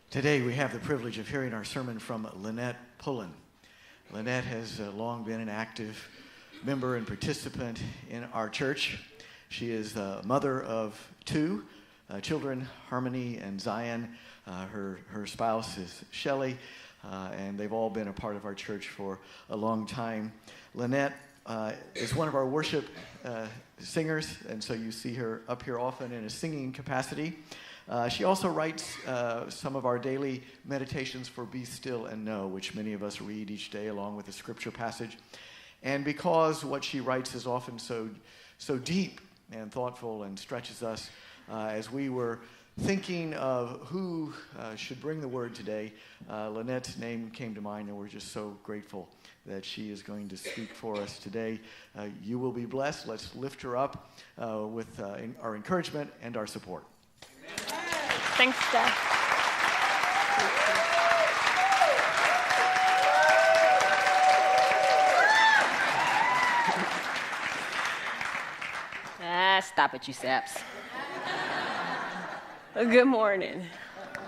Today we have the privilege of hearing our sermon from Lynette Pullen. Lynette has long been an active member and participant in our church. She is the mother of two children, Harmony and Zion. Her spouse is Shelley, and they've all been a part of our church for a long time. Lynette is one of our worship singers, and so you see her up here often in a singing capacity. She also writes some of our daily meditations for Be Still and Know, which many of us read each day along with a scripture passage. And because what she writes is often so deep and thoughtful and stretches us, as we were thinking of who should bring the word today, Lynette's name came to mind, and we're just so grateful that she is going to speak for us today. You will be blessed. Let's lift her up with our encouragement and our support. Thanks, Steph. Stop it, you saps. Good morning.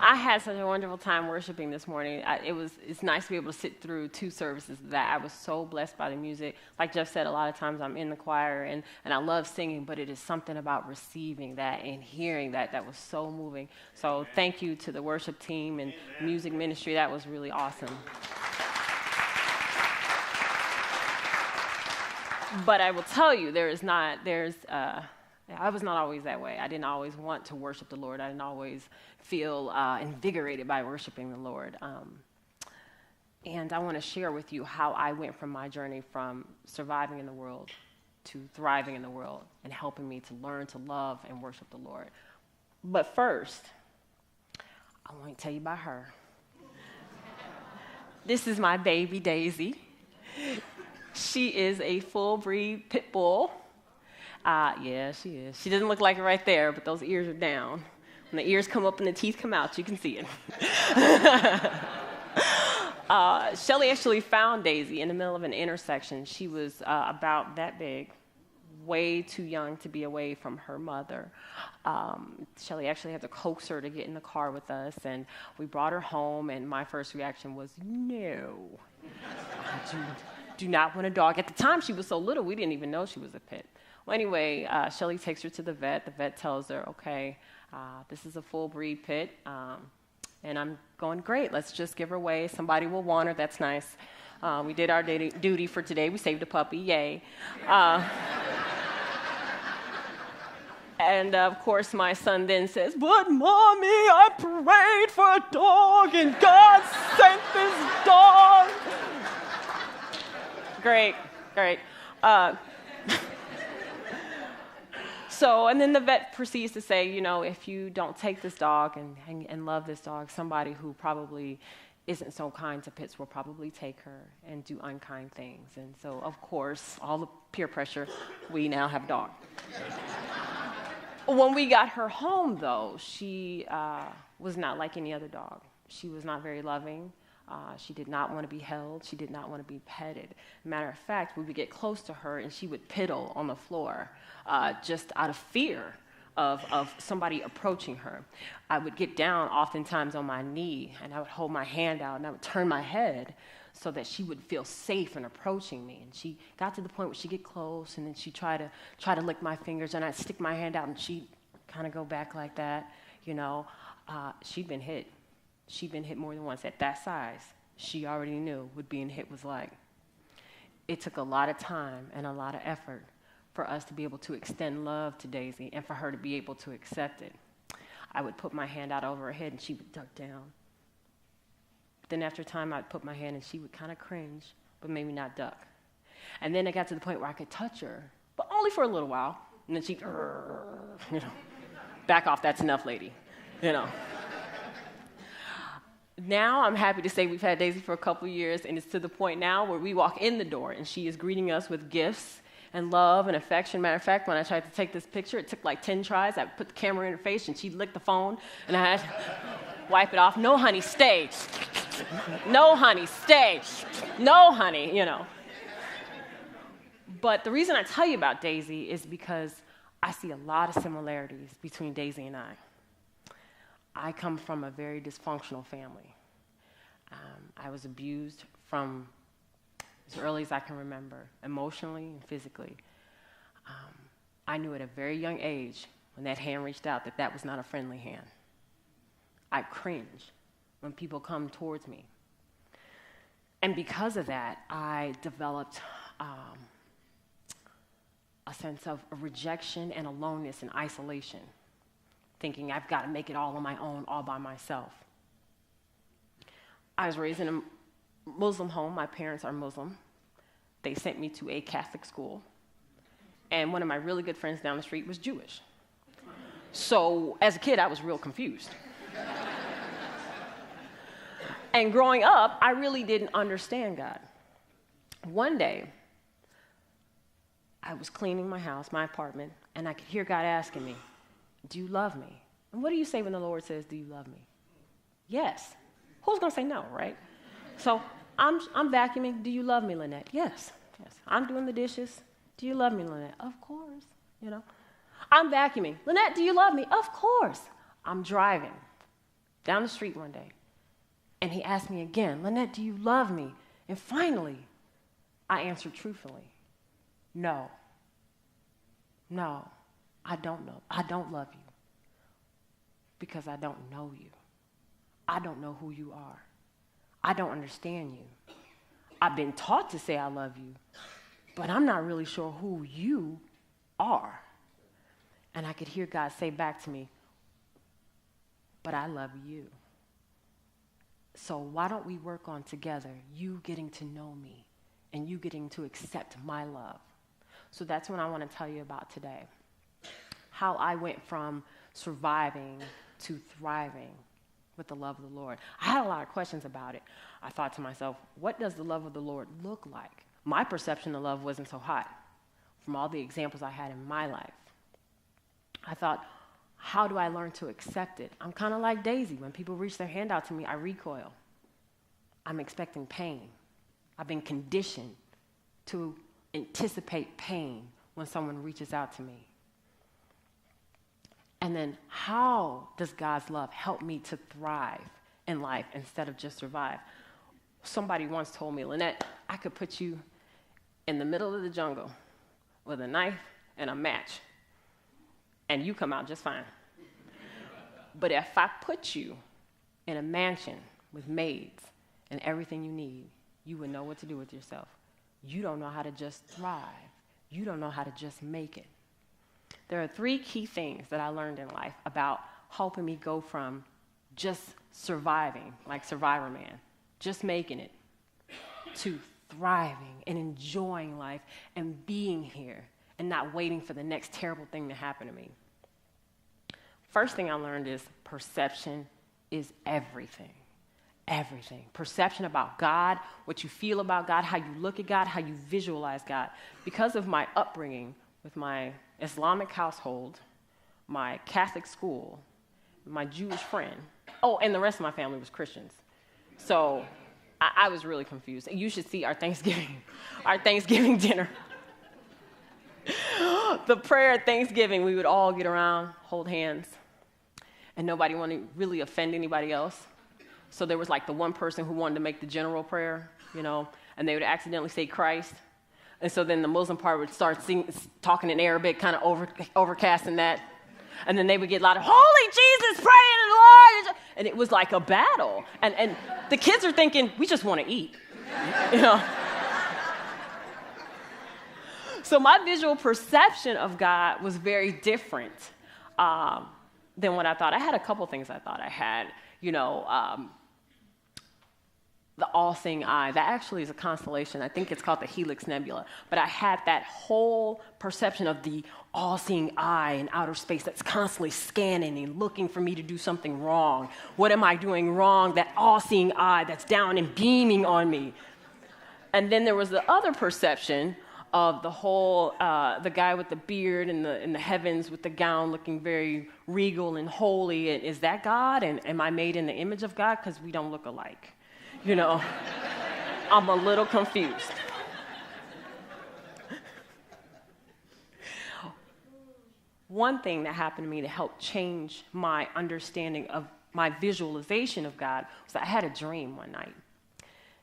I had such a wonderful time worshiping this morning. It's nice to be able to sit through two services that I was so blessed by the music. Like Jeff said, a lot of times I'm in the choir and I love singing, but it is something about receiving that and hearing that was so moving. So thank you to the worship team and music ministry. That was really awesome. But I will tell you, I was not always that way. I didn't always want to worship the Lord. I didn't always feel invigorated by worshiping the Lord. And I want to share with you how I went from my journey from surviving in the world to thriving in the world and helping me to learn to love and worship the Lord. But first, I want to tell you about her. This is my baby, Daisy. She is a full-breed pit bull. Yeah, she is. She doesn't look like it right there, but those ears are down. When the ears come up and the teeth come out, you can see it. Shelley actually found Daisy in the middle of an intersection. She was about that big, way too young to be away from her mother. Shelley actually had to coax her to get in the car with us, and we brought her home, and my first reaction was, no. Do not want a dog. At the time, she was so little, we didn't even know she was a pit. Well, anyway, Shelley takes her to the vet. The vet tells her, okay, this is a full breed pit, and I'm going, great, let's just give her away. Somebody will want her, that's nice. We did our duty for today. We saved a puppy, yay. And of course, my son then says, but Mommy, I prayed for a dog, and God sent this dog. Great. So, and then the vet proceeds to say, if you don't take this dog and love this dog, somebody who probably isn't so kind to pits will probably take her and do unkind things. And so, of course, all the peer pressure, we now have a dog. When we got her home, though, she was not like any other dog. She was not very loving. She did not want to be held. She did not want to be petted. Matter of fact, we would get close to her, and she would piddle on the floor just out of fear of somebody approaching her. I would get down oftentimes on my knee, and I would hold my hand out, and I would turn my head so that she would feel safe in approaching me. And she got to the point where she'd get close, and then she'd try to lick my fingers, and I'd stick my hand out, and she'd kind of go back like that. She'd been hit. She'd been hit more than once. At that size, she already knew what being hit was like. It took a lot of time and a lot of effort for us to be able to extend love to Daisy and for her to be able to accept it. I would put my hand out over her head, and she would duck down. But then after time, I'd put my hand, and she would kind of cringe, but maybe not duck. And then it got to the point where I could touch her, but only for a little while. And then she'd, back off, that's enough, lady, Now I'm happy to say we've had Daisy for a couple years, and it's to the point now where we walk in the door, and she is greeting us with gifts and love and affection. Matter of fact, when I tried to take this picture, it took like 10 tries. I put the camera in her face, and she'd lick the phone, and I had to wipe it off. No, honey, stay. No, honey, stay. No, honey, But the reason I tell you about Daisy is because I see a lot of similarities between Daisy and I. I come from a very dysfunctional family. I was abused from as early as I can remember, emotionally and physically. I knew at a very young age, when that hand reached out, that that was not a friendly hand. I cringe when people come towards me. And because of that, I developed a sense of rejection and aloneness and isolation, thinking I've got to make it all on my own, all by myself. I was raised in a Muslim home. My parents are Muslim. They sent me to a Catholic school. And one of my really good friends down the street was Jewish. So as a kid, I was real confused. And growing up, I really didn't understand God. One day, I was cleaning my house, my apartment, and I could hear God asking me, do you love me? And what do you say when the Lord says, do you love me? Yes. Who's going to say no, right? So I'm vacuuming. Do you love me, Lynette? Yes. Yes. I'm doing the dishes. Do you love me, Lynette? Of course. You know. I'm vacuuming. Lynette, do you love me? Of course. I'm driving down the street one day, and he asked me again, Lynette, do you love me? And finally, I answered truthfully, no. No, I don't know. I don't love you because I don't know you. I don't know who you are. I don't understand you. I've been taught to say I love you, but I'm not really sure who you are. And I could hear God say back to me, but I love you. So why don't we work on together, you getting to know me and you getting to accept my love? So that's what I want to tell you about today. How I went from surviving to thriving with the love of the Lord. I had a lot of questions about it. I thought to myself, what does the love of the Lord look like? My perception of love wasn't so hot from all the examples I had in my life. I thought, how do I learn to accept it? I'm kind of like Daisy. When people reach their hand out to me, I recoil. I'm expecting pain. I've been conditioned to anticipate pain when someone reaches out to me. And then how does God's love help me to thrive in life instead of just survive? Somebody once told me, Lynette, I could put you in the middle of the jungle with a knife and a match, and you come out just fine. But if I put you in a mansion with maids and everything you need, you would know what to do with yourself. You don't know how to just thrive. You don't know how to just make it. There are 3 key things that I learned in life about helping me go from just surviving, like Survivor Man, just making it, to thriving and enjoying life and being here and not waiting for the next terrible thing to happen to me. First thing I learned is perception is everything. Everything. Perception about God, what you feel about God, how you look at God, how you visualize God. Because of my upbringing with my Islamic household, my Catholic school, my Jewish friend, and the rest of my family was Christians. So I was really confused. You should see our Thanksgiving dinner. The prayer at Thanksgiving, we would all get around, hold hands, and nobody wanted to really offend anybody else. So there was like the one person who wanted to make the general prayer, and they would accidentally say Christ. And so then the Muslim part would start talking in Arabic, kind of overcasting that. And then they would get louder, Holy Jesus, pray to the Lord. And it was like a battle. And the kids are thinking, we just want to eat, So my visual perception of God was very different than what I thought. I had a couple things I thought I had, the all-seeing eye. That actually is a constellation. I think it's called the Helix Nebula. But I had that whole perception of the all-seeing eye in outer space that's constantly scanning and looking for me to do something wrong. What am I doing wrong? That all-seeing eye that's down and beaming on me. And then there was the other perception of the whole, the guy with the beard in the heavens with the gown looking very regal and holy. And is that God? And am I made in the image of God? Because we don't look alike. I'm a little confused. One thing that happened to me to help change my understanding of my visualization of God was that I had a dream one night.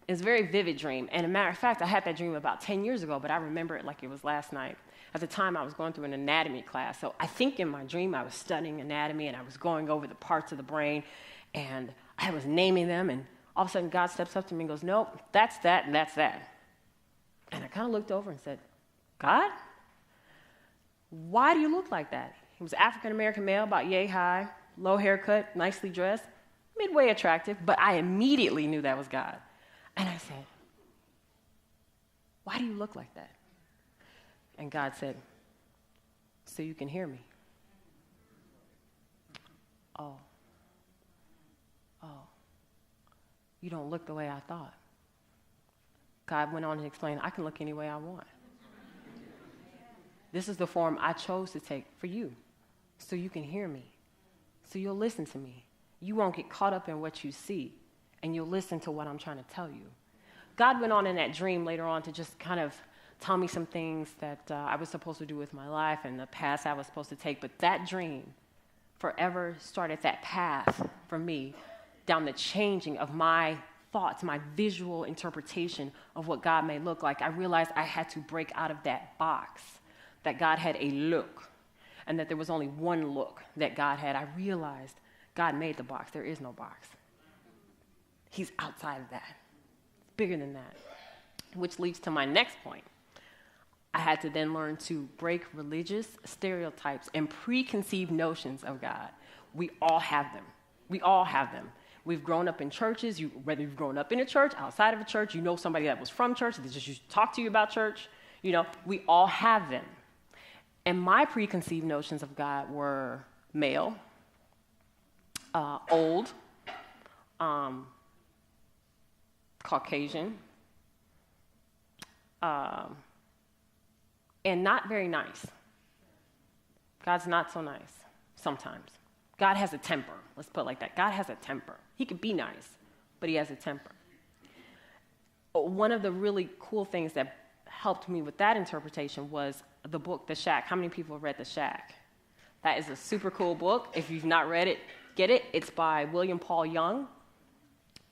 It was a very vivid dream. And a matter of fact, I had that dream about 10 years ago, but I remember it like it was last night. At the time, I was going through an anatomy class. So I think in my dream, I was studying anatomy, and I was going over the parts of the brain, and I was naming them, and all of a sudden, God steps up to me and goes, nope, that's that, and that's that. And I kind of looked over and said, God, why do you look like that? He was African-American male, about yay high, low haircut, nicely dressed, midway attractive, but I immediately knew that was God. And I said, why do you look like that? And God said, so you can hear me. Oh, you don't look the way I thought. God went on to explain, I can look any way I want. This is the form I chose to take for you, so you can hear me, so you'll listen to me. You won't get caught up in what you see, and you'll listen to what I'm trying to tell you. God went on in that dream later on to just kind of tell me some things that I was supposed to do with my life and the path I was supposed to take, but that dream forever started that path for me down the changing of my thoughts, my visual interpretation of what God may look like. I realized I had to break out of that box, that God had a look, and that there was only one look that God had. I realized God made the box. There is no box. He's outside of that. It's bigger than that, which leads to my next point. I had to then learn to break religious stereotypes and preconceived notions of God. We all have them. We all have them. We've grown up in churches. Whether you've grown up in a church, outside of a church, you know somebody that was from church, that just used to talk to you about church. You know, we all have them. And my preconceived notions of God were male, old, Caucasian, and not very nice. God's not so nice sometimes. God has a temper. Let's put it like that. God has a temper. He could be nice, but he has a temper. One of the really cool things that helped me with that interpretation was the book, The Shack. How many people have read The Shack? That is a super cool book. If you've not read it, get it. It's by William Paul Young.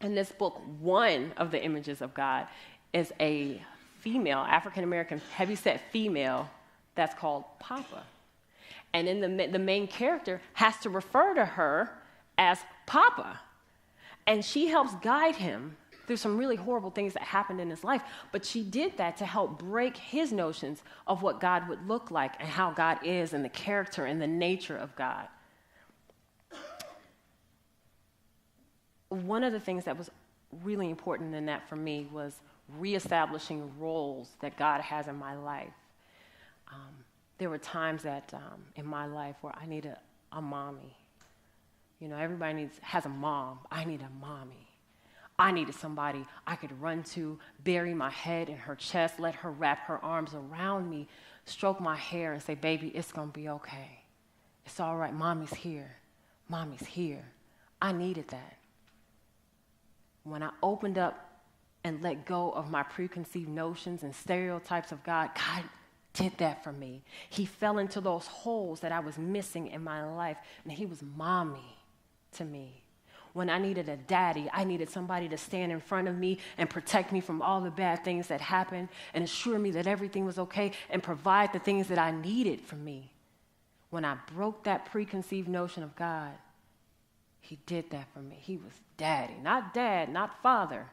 In this book, one of the images of God is a female, African-American, heavyset female that's called Papa. And then the main character has to refer to her as Papa. And she helps guide him through some really horrible things that happened in his life. But she did that to help break his notions of what God would look like and how God is and the character and the nature of God. One of the things that was really important in that for me was reestablishing roles that God has in my life. There were times that in my life where I needed a mommy. You know, everybody has a mom. I need a mommy. I needed somebody I could run to, bury my head in her chest, let her wrap her arms around me, stroke my hair and say, baby, it's going to be okay. It's all right. Mommy's here. Mommy's here. I needed that. When I opened up and let go of my preconceived notions and stereotypes of God, God did that for me. He fell into those holes that I was missing in my life, and he was mommy to me. When I needed a daddy, I needed somebody to stand in front of me and protect me from all the bad things that happened and assure me that everything was okay and provide the things that I needed from me. When I broke that preconceived notion of God, he did that for me. He was daddy, not dad, not father.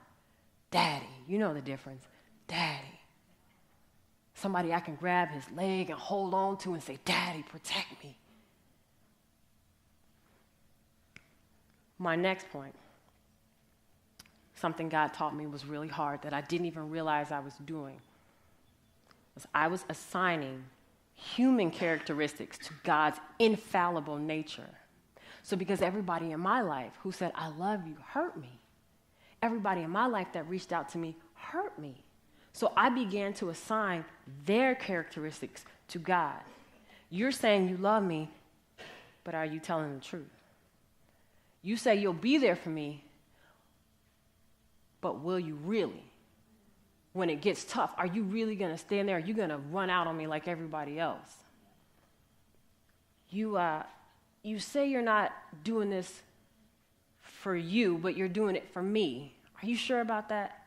Daddy, you know the difference. Daddy. Somebody I can grab his leg and hold on to and say, Daddy, protect me. My next point, something God taught me was really hard that I didn't even realize I was doing, was I was assigning human characteristics to God's infallible nature. So because everybody in my life who said, I love you, hurt me. Everybody in my life that reached out to me hurt me. So I began to assign their characteristics to God. You're saying you love me, but are you telling the truth? You say you'll be there for me, but will you really? When it gets tough, are you really going to stand there? Or are you going to run out on me like everybody else? You say you're not doing this for you, but you're doing it for me. Are you sure about that?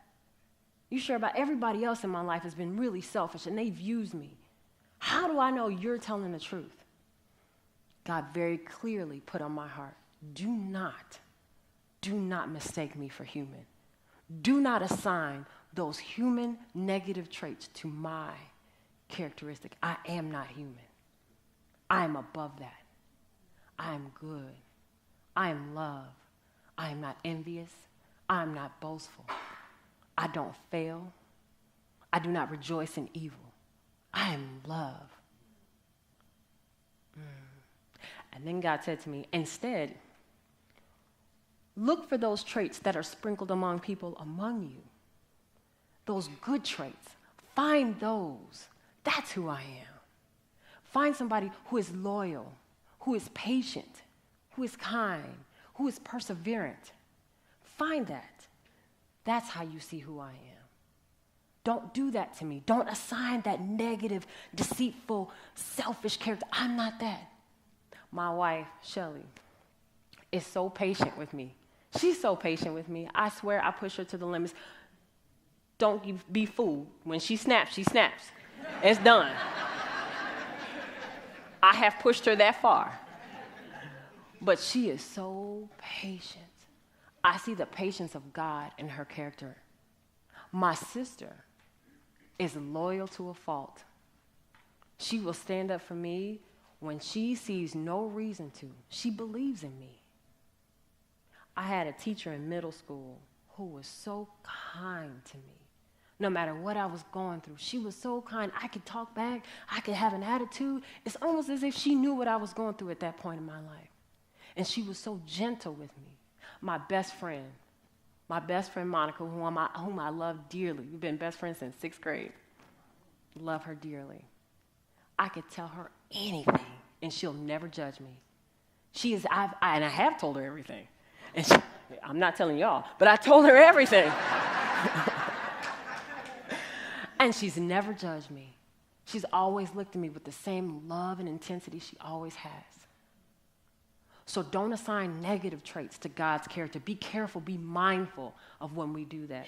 You sure about everybody else in my life has been really selfish and they've used me? How do I know you're telling the truth? God very clearly put on my heart, do not mistake me for human. Do not assign those human negative traits to my characteristic. I am not human. I am above that. I am good. I am love. I am not envious. I am not boastful. I don't fail. I do not rejoice in evil. I am love. And then God said to me, instead, look for those traits that are sprinkled among people among you. Those good traits. Find those. That's who I am. Find somebody who is loyal, who is patient, who is kind, who is perseverant. Find that. That's how you see who I am. Don't do that to me. Don't assign that negative, deceitful, selfish character. I'm not that. My wife, Shelly, is so patient with me. She's so patient with me. I swear I push her to the limits. Don't be fooled. When she snaps, she snaps. It's done. I have pushed her that far. But she is so patient. I see the patience of God in her character. My sister is loyal to a fault. She will stand up for me when she sees no reason to. She believes in me. I had a teacher in middle school who was so kind to me. No matter what I was going through, she was so kind. I could talk back. I could have an attitude. It's almost as if she knew what I was going through at that point in my life. And she was so gentle with me. My best friend Monica, whom I love dearly. We've been best friends since 6th grade. Love her dearly. I could tell her anything, and she'll never judge me. I have told her everything. And I'm not telling y'all, but I told her everything. And she's never judged me. She's always looked at me with the same love and intensity she always has. So don't assign negative traits to God's character. Be careful, be mindful of when we do that.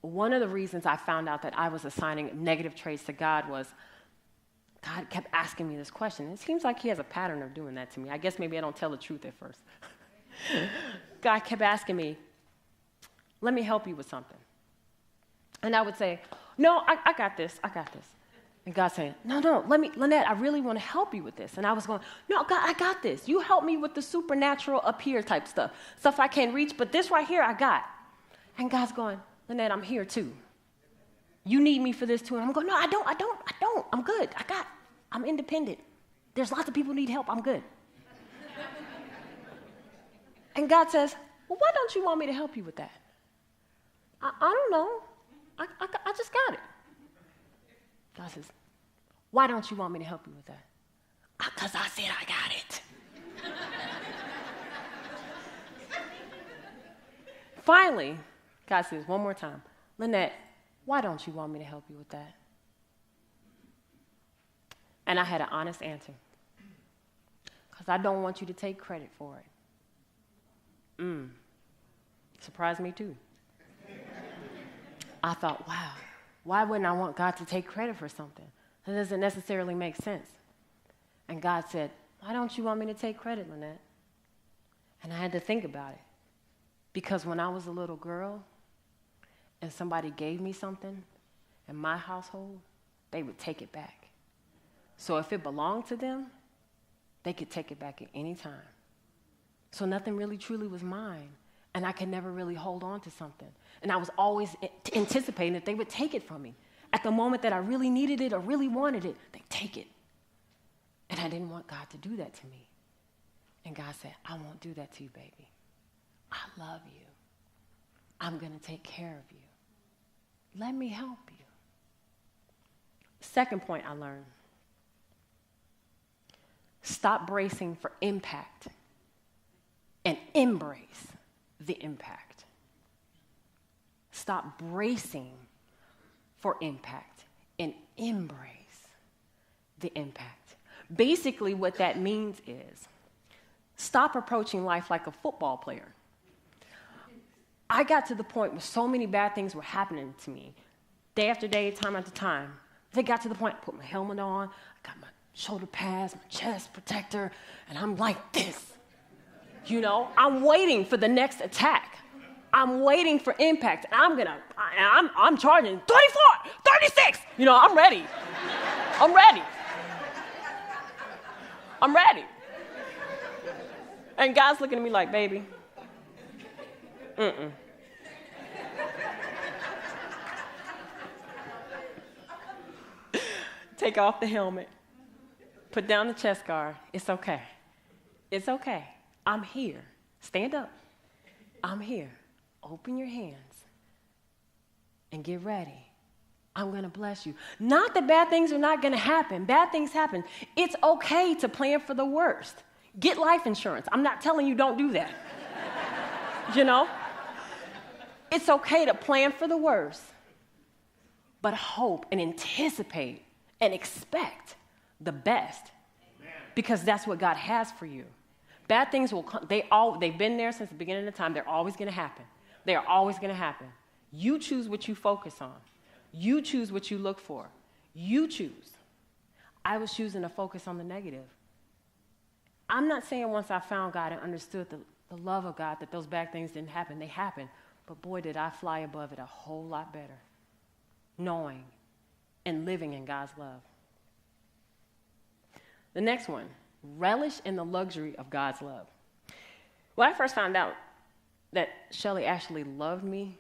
One of the reasons I found out that I was assigning negative traits to God was God kept asking me this question. It seems like he has a pattern of doing that to me. I guess maybe I don't tell the truth at first. God kept asking me, let me help you with something. And I would say, no, I got this. And God saying, no, Lynette, I really want to help you with this. And I was going, no, God, I got this. You help me with the supernatural up here type stuff I can't reach, but this right here I got. And God's going, Lynette, I'm here too. You need me for this too. And I'm going, no, I don't. I'm good. I'm independent. There's lots of people who need help. I'm good. And God says, well, why don't you want me to help you with that? I don't know. I just got it. God says, why don't you want me to help you with that? Because I said I got it. Finally, God says one more time, Lynette, why don't you want me to help you with that? And I had an honest answer. Because I don't want you to take credit for it. Surprised me too. I thought, wow, why wouldn't I want God to take credit for something? That doesn't necessarily make sense. And God said, why don't you want me to take credit, Lynette? And I had to think about it. Because when I was a little girl and somebody gave me something in my household, they would take it back. So if it belonged to them, they could take it back at any time. So nothing really truly was mine. And I could never really hold on to something. And I was always anticipating that they would take it from me. At the moment that I really needed it or really wanted it, they'd take it. And I didn't want God to do that to me. And God said, I won't do that to you, baby. I love you. I'm going to take care of you. Let me help you. Second point I learned. Stop bracing for impact and embrace the impact. Stop bracing for impact and embrace the impact. Basically, what that means is Stop approaching life like a football player. I got to the point where so many bad things were happening to me, day after day, time after time. They got to the point, I put my helmet on, I got my shoulder pads, my chest protector, and I'm like this. You know, I'm waiting for the next attack. I'm waiting for impact. And I'm charging 34, 36. You know, I'm ready. I'm ready. I'm ready. And God's looking at me like, baby, Take off the helmet. Put down the chest guard. It's okay. It's okay. I'm here. Stand up. I'm here. Open your hands and get ready. I'm going to bless you. Not that bad things are not going to happen. Bad things happen. It's okay to plan for the worst. Get life insurance. I'm not telling you don't do that. You know? It's okay to plan for the worst, but hope and anticipate and expect the best, because that's what God has for you. Bad things will come. They've been there since the beginning of the time. They're always going to happen. They are always going to happen. You choose what you focus on. You choose what you look for. You choose. I was choosing to focus on the negative. I'm not saying once I found God and understood the love of God that those bad things didn't happen. They happened. But boy, did I fly above it a whole lot better, knowing and living in God's love. The next one, relish in the luxury of God's love. When I first found out that Shelly actually loved me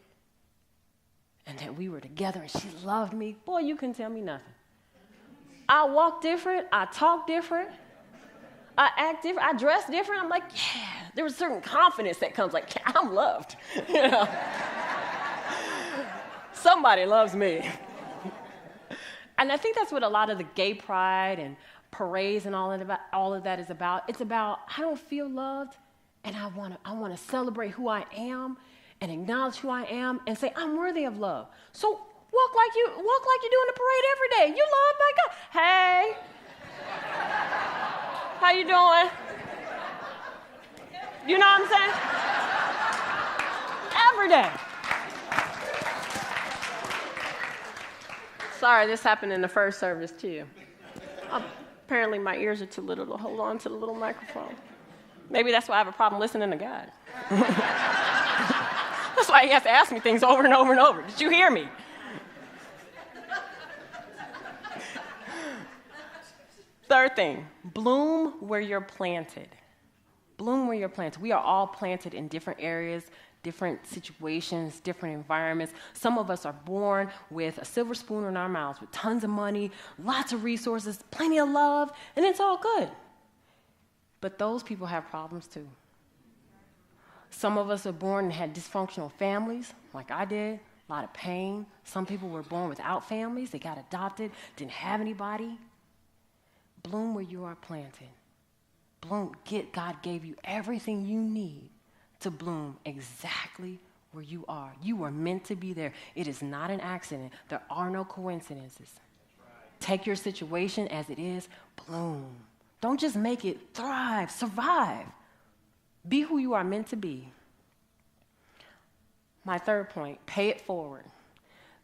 and that we were together and she loved me, boy, you couldn't tell me nothing. I walk different. I talk different. I act different. I dress different. I'm like, yeah, there was a certain confidence that comes like, yeah, I'm loved. You know? Somebody loves me. And I think that's what a lot of the gay pride and parades and all of that is about. It's about, I don't feel loved, and I want to celebrate who I am and acknowledge who I am and say I'm worthy of love. So walk like you do in the parade every day. You loved by God. Hey, how you doing? You know what I'm saying? Every day. Sorry, this happened in the first service too. Apparently my ears are too little to hold on to the little microphone. Maybe that's why I have a problem listening to God. That's why he has to ask me things over and over and over. Did you hear me? Third thing, bloom where you're planted. Bloom where you're planted. We are all planted in different areas, different situations, different environments. Some of us are born with a silver spoon in our mouths, with tons of money, lots of resources, plenty of love, and it's all good. But those people have problems too. Some of us are born and had dysfunctional families, like I did, a lot of pain. Some people were born without families. They got adopted, didn't have anybody. Bloom where you are planted. Bloom. God gave you everything you need to bloom exactly where you are. You were meant to be there. It is not an accident. There are no coincidences. Take your situation as it is, bloom. Don't just make it, thrive, survive. Be who you are meant to be. My third point, pay it forward.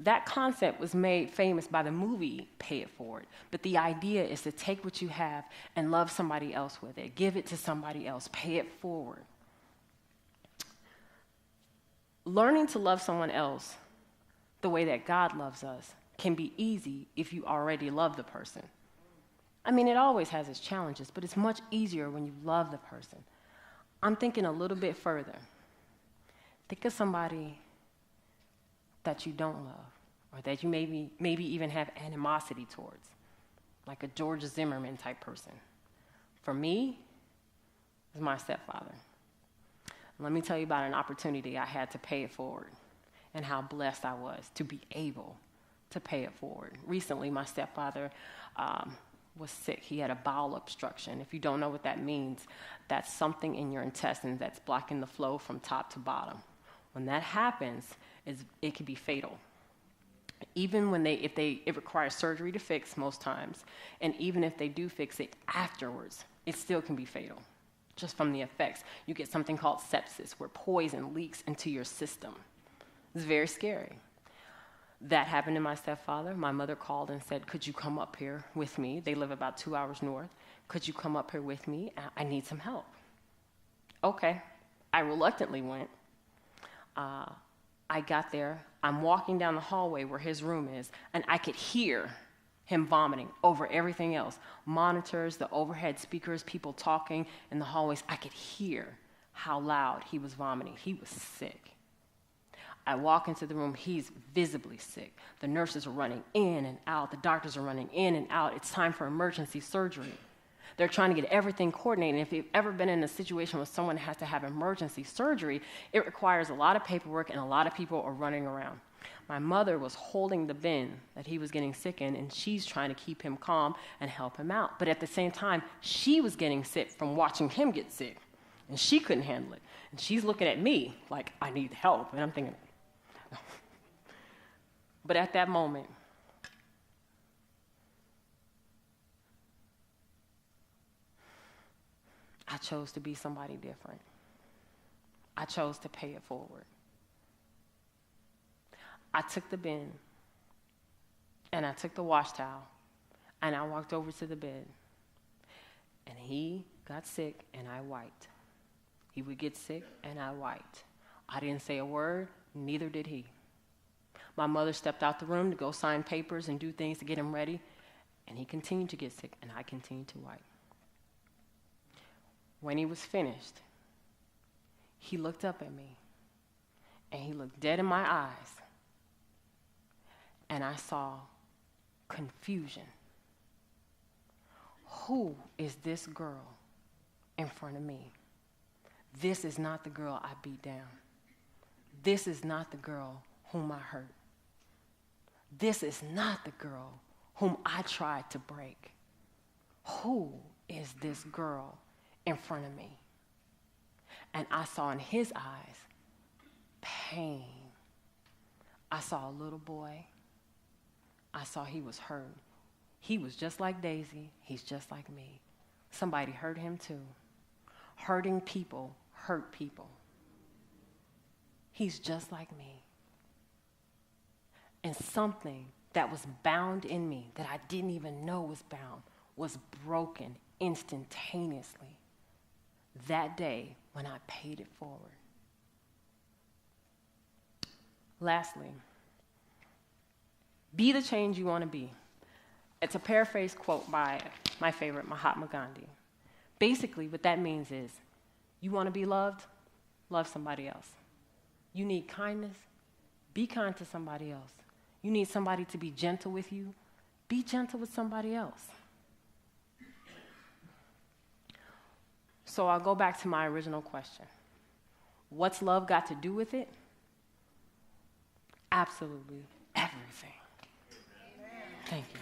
That concept was made famous by the movie Pay It Forward. But the idea is to take what you have and love somebody else with it. Give it to somebody else. Pay it forward. Learning to love someone else the way that God loves us can be easy if you already love the person. I mean, it always has its challenges, but it's much easier when you love the person. I'm thinking a little bit further. Think of somebody that you don't love, or that you maybe even have animosity towards, like a George Zimmerman type person. For me, it was my stepfather. Let me tell you about an opportunity I had to pay it forward and how blessed I was to be able to pay it forward. Recently, my stepfather was sick. He had a bowel obstruction. If you don't know what that means, that's something in your intestines that's blocking the flow from top to bottom. When that happens, it can be fatal. Even when it requires surgery to fix most times, and even if they do fix it afterwards, it still can be fatal. just from the effects. You get something called sepsis, where poison leaks into your system. It's very scary. That happened to my stepfather. My mother called and said, could you come up here with me? They live about 2 hours north. Could you come up here with me? I need some help. Okay. I reluctantly went. I got there. I'm walking down the hallway where his room is, and I could hear him vomiting over everything else. Monitors, the overhead speakers, people talking in the hallways. I could hear how loud he was vomiting. He was sick. I walk into the room. He's visibly sick. The nurses are running in and out. The doctors are running in and out. It's time for emergency surgery. They're trying to get everything coordinated. If you've ever been in a situation where someone has to have emergency surgery, it requires a lot of paperwork and a lot of people are running around. My mother was holding the bin that he was getting sick in, and she's trying to keep him calm and help him out. But at the same time, she was getting sick from watching him get sick, and she couldn't handle it. And she's looking at me like, I need help. And I'm thinking, but at that moment, I chose to be somebody different. I chose to pay it forward. I took the bin, and I took the wash towel, and I walked over to the bed. And he got sick, and I wiped. He would get sick, and I wiped. I didn't say a word, neither did he. My mother stepped out the room to go sign papers and do things to get him ready, and he continued to get sick, and I continued to wipe. When he was finished, he looked up at me, and he looked dead in my eyes, and I saw confusion. Who is this girl in front of me? This is not the girl I beat down. This is not the girl whom I hurt. This is not the girl whom I tried to break. Who is this girl in front of me? And I saw in his eyes pain. I saw a little boy. I saw he was hurt. He was just like Daisy. He's just like me. Somebody hurt him too. Hurting people hurt people. He's just like me. And something that was bound in me that I didn't even know was bound was broken instantaneously that day when I paid it forward. Lastly, be the change you want to be. It's a paraphrase quote by my favorite, Mahatma Gandhi. Basically, what that means is, you want to be loved? Love somebody else. You need kindness? Be kind to somebody else. You need somebody to be gentle with you? Be gentle with somebody else. So I'll go back to my original question. What's love got to do with it? Absolutely everything. Amen. Thank you.